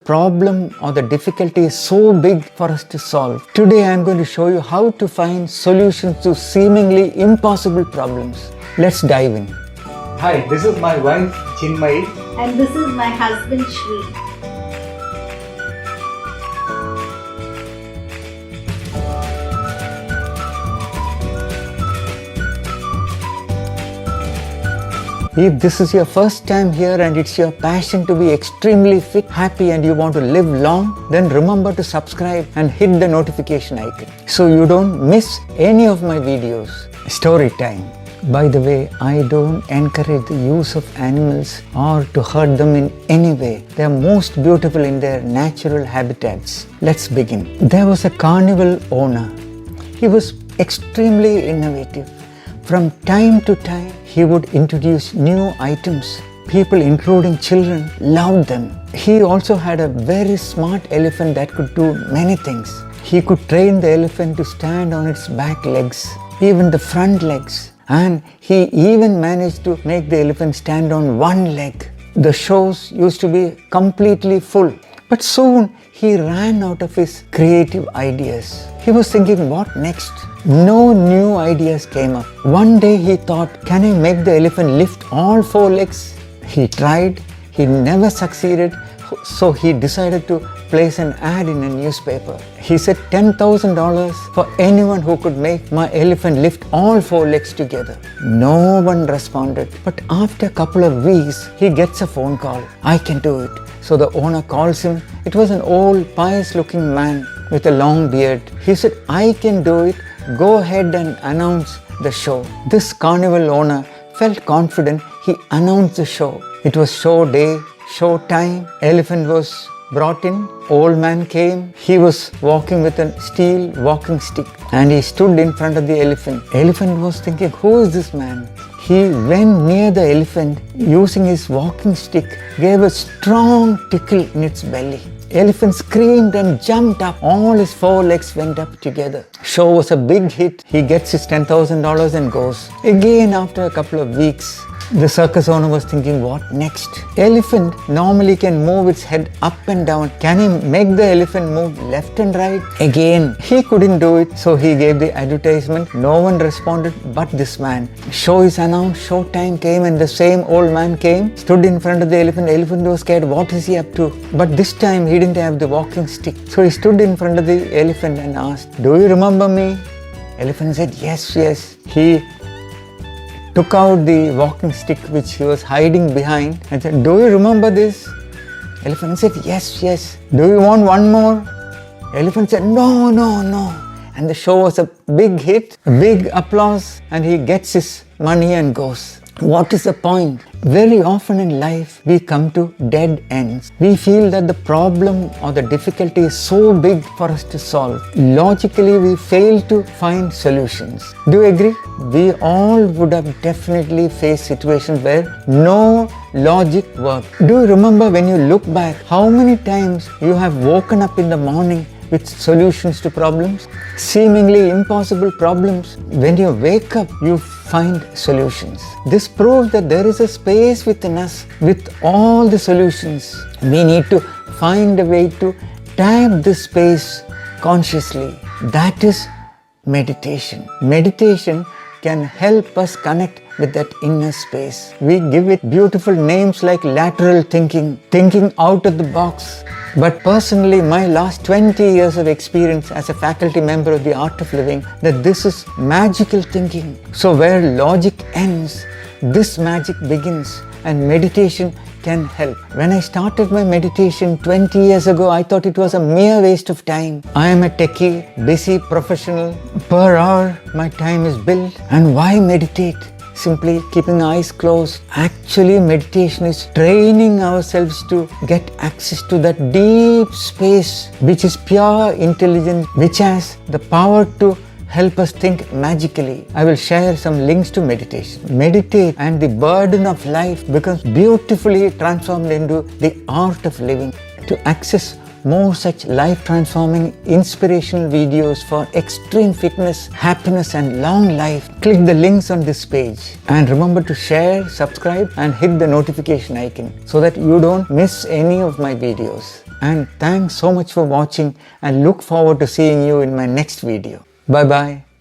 problem or the difficulty is so big for us to solve. Today I am going to show you how to find solutions to seemingly impossible problems. Let's dive in. Hi, this is my wife Chinmayi. And this is my husband Shri. If this is your first time here and it's your passion to be extremely fit, happy and you want to live long, then remember to subscribe and hit the notification icon so you don't miss any of my videos. Story time. By the way, I don't encourage the use of animals or to hurt them in any way. They are most beautiful in their natural habitats. Let's begin. There was a carnival owner. He was extremely innovative. From time to time, he would introduce new items. People, including children, loved them. He also had a very smart elephant that could do many things. He could train the elephant to stand on its back legs, even the front legs. And he even managed to make the elephant stand on one leg. The shows used to be completely full. But soon he ran out of his creative ideas. He was thinking, what next? No new ideas came up. One day he thought, can I make the elephant lift all four legs? He tried, he never succeeded, so he decided to place an ad in a newspaper. He said $10,000 for anyone who could make my elephant lift all four legs together. No one responded. But after a couple of weeks, he gets a phone call. I can do it. So the owner calls him. It was an old, pious-looking man with a long beard. He said, I can do it. Go ahead and announce the show. This carnival owner felt confident. He announced the show. It was show day, show time. Elephant was brought in. Old man came. He was walking with a steel walking stick and he stood in front of the elephant. Elephant was thinking, who is this man? He went near the elephant using his walking stick, gave a strong tickle in its belly. Elephant screamed and jumped up. All his four legs went up together. Show was a big hit. He gets his $10,000 and goes. Again, after a couple of weeks, the circus owner was thinking, what next? Elephant normally can move its head up and down. Can he make the elephant move left and right? Again, he couldn't do it, so he gave the advertisement. No one responded but this man. Show is announced, show time came and the same old man came, stood in front of the elephant. The elephant was scared, what is he up to? But this time he didn't have the walking stick. So he stood in front of the elephant and asked, do you remember me? Elephant said, yes, yes. He took out the walking stick which he was hiding behind and said, do you remember this? Elephant said, yes, yes. Do you want one more? Elephant said, no, no, no. And the show was a big hit, big applause, and he gets his money and goes. What is the point? Very often in life, we come to dead ends. We feel that the problem or the difficulty is so big for us to solve. Logically, we fail to find solutions. Do you agree? We all would have definitely faced situations where no logic worked. Do you remember when you look back, how many times you have woken up in the morning with solutions to problems? Seemingly impossible problems. When you wake up, you find solutions. This proves that there is a space within us with all the solutions. We need to find a way to tap this space consciously. That is meditation. Meditation can help us connect with that inner space. We give it beautiful names like lateral thinking, thinking out of the box. But personally, my last 20 years of experience as a faculty member of the Art of Living, that this is magical thinking. So where logic ends, this magic begins and meditation can help. When I started my meditation 20 years ago, I thought it was a mere waste of time. I am a techie, busy professional. Per hour, my time is billed. And why meditate? Simply keeping eyes closed. Actually, meditation is training ourselves to get access to that deep space which is pure intelligence, which has the power to help us think magically. I will share some links to meditation. Meditate and the burden of life becomes beautifully transformed into the art of living. To access more such life-transforming, inspirational videos for extreme fitness, happiness and long life, click the links on this page. And remember to share, subscribe and hit the notification icon so that you don't miss any of my videos. And thanks so much for watching and look forward to seeing you in my next video. Bye bye.